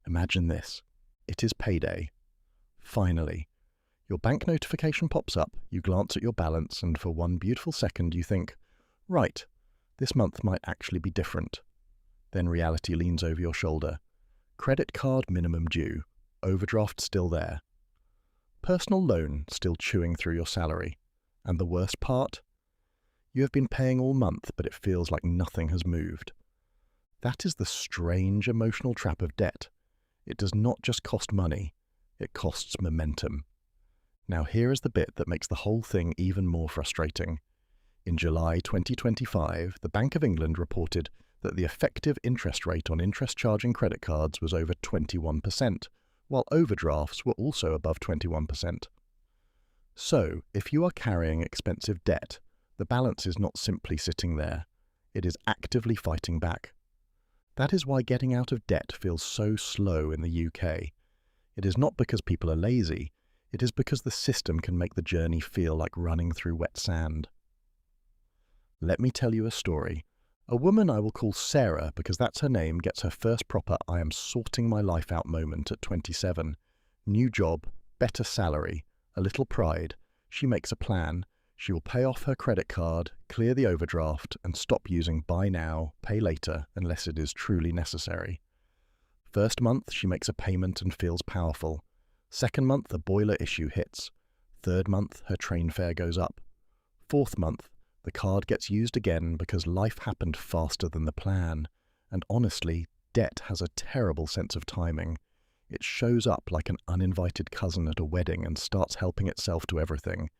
Imagine this. It is payday. Finally. Your bank notification pops up, you glance at your balance, and for one beautiful second you think, right, this month might actually be different. Then reality leans over your shoulder. Credit card minimum due. Overdraft still there. Personal loan still chewing through your salary. And the worst part? You have been paying all month, but it feels like nothing has moved. That is the strange emotional trap of debt. It does not just cost money, it costs momentum. Now here is the bit that makes the whole thing even more frustrating. In July 2025, the Bank of England reported that the effective interest rate on interest-charging credit cards was over 21%, while overdrafts were also above 21%. So, if you are carrying expensive debt, the balance is not simply sitting there. It is actively fighting back. That is why getting out of debt feels so slow in the UK. It is not because people are lazy, it is because the system can make the journey feel like running through wet sand. Let me tell you a story. A woman I will call Sarah because that's her name gets her first proper I am sorting my life out moment at 27. New job, better salary, a little pride. She makes a plan. She will pay off her credit card, clear the overdraft, and stop using buy now, pay later unless it is truly necessary. First month, she makes a payment and feels powerful. Second month, a boiler issue hits. Third month, her train fare goes up. Fourth month, the card gets used again because life happened faster than the plan. And honestly, debt has a terrible sense of timing. It shows up like an uninvited cousin at a wedding and starts helping itself to everything.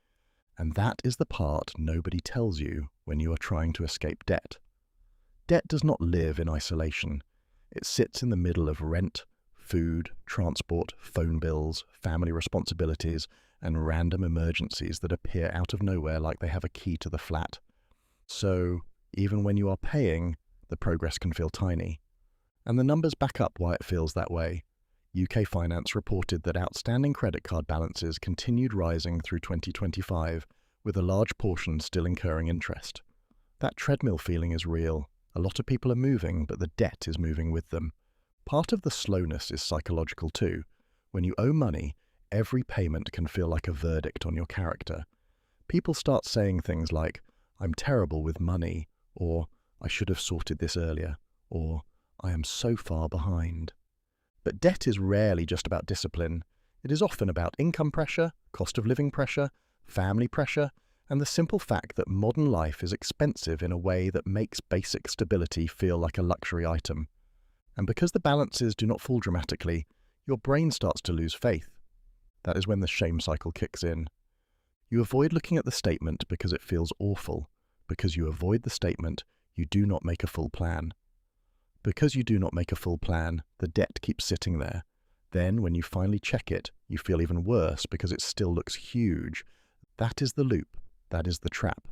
And that is the part nobody tells you when you are trying to escape debt. Debt does not live in isolation. It sits in the middle of rent, food, transport, phone bills, family responsibilities, and random emergencies that appear out of nowhere like they have a key to the flat. So, even when you are paying, the progress can feel tiny. And the numbers back up why it feels that way. UK Finance reported that outstanding credit card balances continued rising through 2025, with a large portion still incurring interest. That treadmill feeling is real. A lot of people are moving, but the debt is moving with them. Part of the slowness is psychological too. When you owe money, every payment can feel like a verdict on your character. People start saying things like, I'm terrible with money, or I should have sorted this earlier, or I am so far behind. But debt is rarely just about discipline. It is often about income pressure, cost of living pressure, family pressure, and the simple fact that modern life is expensive in a way that makes basic stability feel like a luxury item. And because the balances do not fall dramatically, your brain starts to lose faith. That is when the shame cycle kicks in. You avoid looking at the statement because it feels awful. Because you avoid the statement, you do not make a full plan. Because you do not make a full plan, the debt keeps sitting there. Then, when you finally check it, you feel even worse because it still looks huge. That is the loop. That is the trap.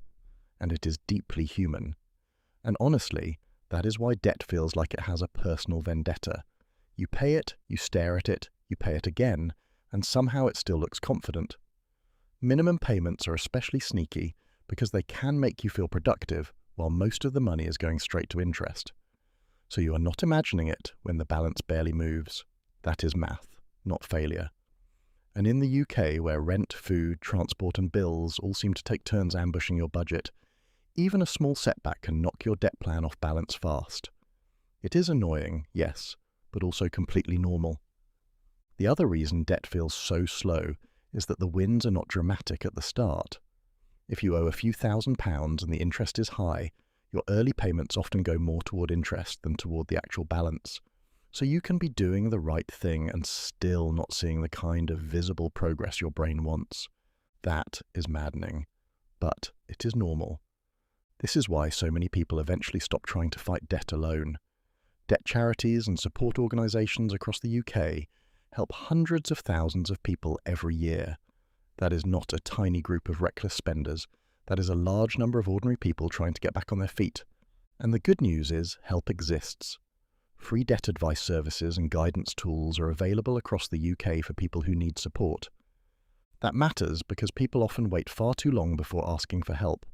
And it is deeply human. And honestly, that is why debt feels like it has a personal vendetta. You pay it, you stare at it, you pay it again, and somehow it still looks confident. Minimum payments are especially sneaky because they can make you feel productive while most of the money is going straight to interest. So you are not imagining it when the balance barely moves. That is math, not failure. And in the UK, where rent, food, transport and bills all seem to take turns ambushing your budget, even a small setback can knock your debt plan off balance fast. It is annoying, yes, but also completely normal. The other reason debt feels so slow is that the wins are not dramatic at the start. If you owe a few £1,000s and the interest is high, your early payments often go more toward interest than toward the actual balance. So you can be doing the right thing and still not seeing the kind of visible progress your brain wants. That is maddening. But it is normal. This is why so many people eventually stop trying to fight debt alone. Debt charities and support organisations across the UK help hundreds of thousands of people every year. That is not a tiny group of reckless spenders. That is a large number of ordinary people trying to get back on their feet. And the good news is, help exists. Free debt advice services and guidance tools are available across the UK for people who need support. That matters because people often wait far too long before asking for help.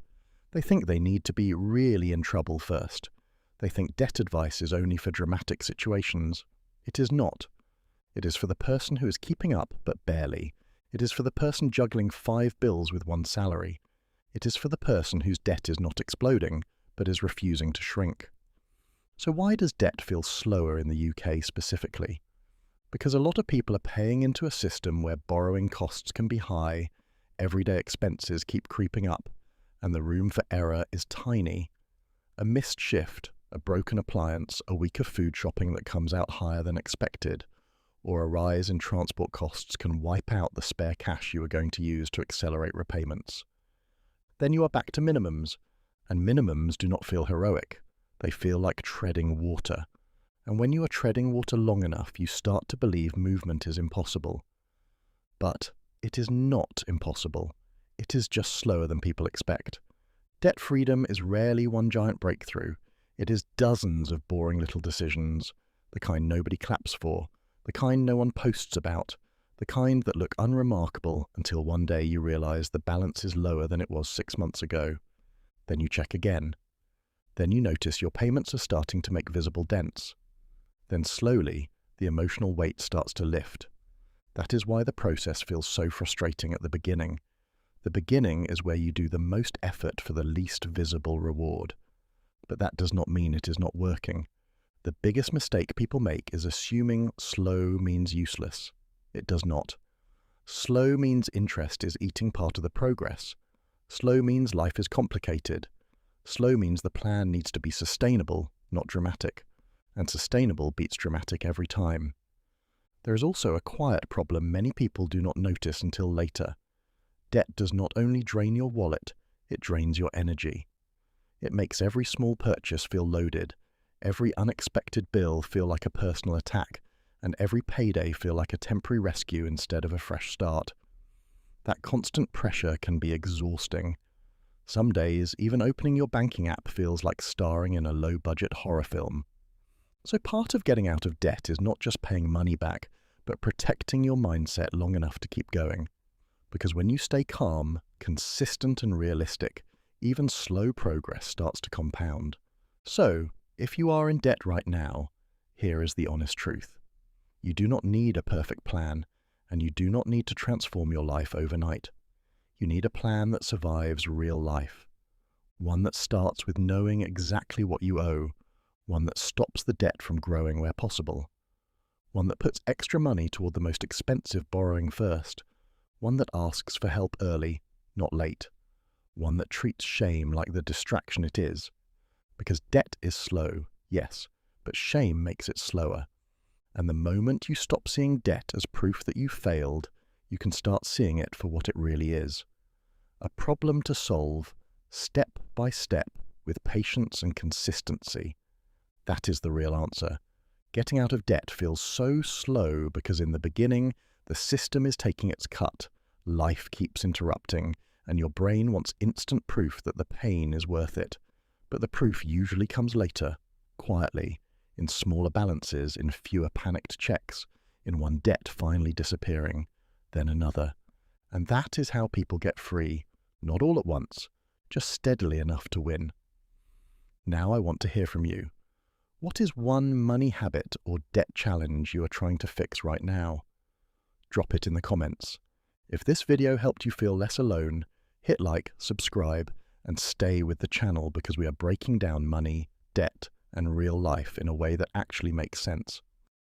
They think they need to be really in trouble first. They think debt advice is only for dramatic situations. It is not. It is for the person who is keeping up but barely. It is for the person juggling 5 bills with one salary. It is for the person whose debt is not exploding but is refusing to shrink. So why does debt feel slower in the UK specifically? Because a lot of people are paying into a system where borrowing costs can be high, everyday expenses keep creeping up, and the room for error is tiny. A missed shift, a broken appliance, a week of food shopping that comes out higher than expected, or a rise in transport costs can wipe out the spare cash you are going to use to accelerate repayments. Then you are back to minimums, and minimums do not feel heroic. They feel like treading water. And when you are treading water long enough, you start to believe movement is impossible. But it is not impossible. It is just slower than people expect. Debt freedom is rarely one giant breakthrough. It is dozens of boring little decisions, the kind nobody claps for, the kind no one posts about, the kind that look unremarkable until one day you realize the balance is lower than it was 6 months ago. Then you check again. Then you notice your payments are starting to make visible dents. Then slowly, the emotional weight starts to lift. That is why the process feels so frustrating at the beginning. The beginning is where you do the most effort for the least visible reward. But that does not mean it is not working. The biggest mistake people make is assuming slow means useless. It does not. Slow means interest is eating part of the progress. Slow means life is complicated. Slow means the plan needs to be sustainable, not dramatic. And sustainable beats dramatic every time. There is also a quiet problem many people do not notice until later. Debt does not only drain your wallet, it drains your energy. It makes every small purchase feel loaded, every unexpected bill feel like a personal attack, and every payday feel like a temporary rescue instead of a fresh start. That constant pressure can be exhausting. Some days, even opening your banking app feels like starring in a low-budget horror film. So part of getting out of debt is not just paying money back, but protecting your mindset long enough to keep going. Because when you stay calm, consistent and realistic, even slow progress starts to compound. So, if you are in debt right now, here is the honest truth. You do not need a perfect plan, and you do not need to transform your life overnight. You need a plan that survives real life. One that starts with knowing exactly what you owe, one that stops the debt from growing where possible, one that puts extra money toward the most expensive borrowing first, one that asks for help early, not late, one that treats shame like the distraction it is. Because debt is slow, yes, but shame makes it slower. And the moment you stop seeing debt as proof that you failed, you can start seeing it for what it really is. A problem to solve, step by step, with patience and consistency. That is the real answer. Getting out of debt feels so slow because in the beginning, the system is taking its cut, life keeps interrupting, and your brain wants instant proof that the pain is worth it. But the proof usually comes later, quietly, in smaller balances, in fewer panicked checks, in one debt finally disappearing, then another. And that is how people get free, not all at once, just steadily enough to win. Now I want to hear from you. What is one money habit or debt challenge you are trying to fix right now? Drop it in the comments. If this video helped you feel less alone, hit like, subscribe, and stay with the channel because we are breaking down money, debt, and real life in a way that actually makes sense.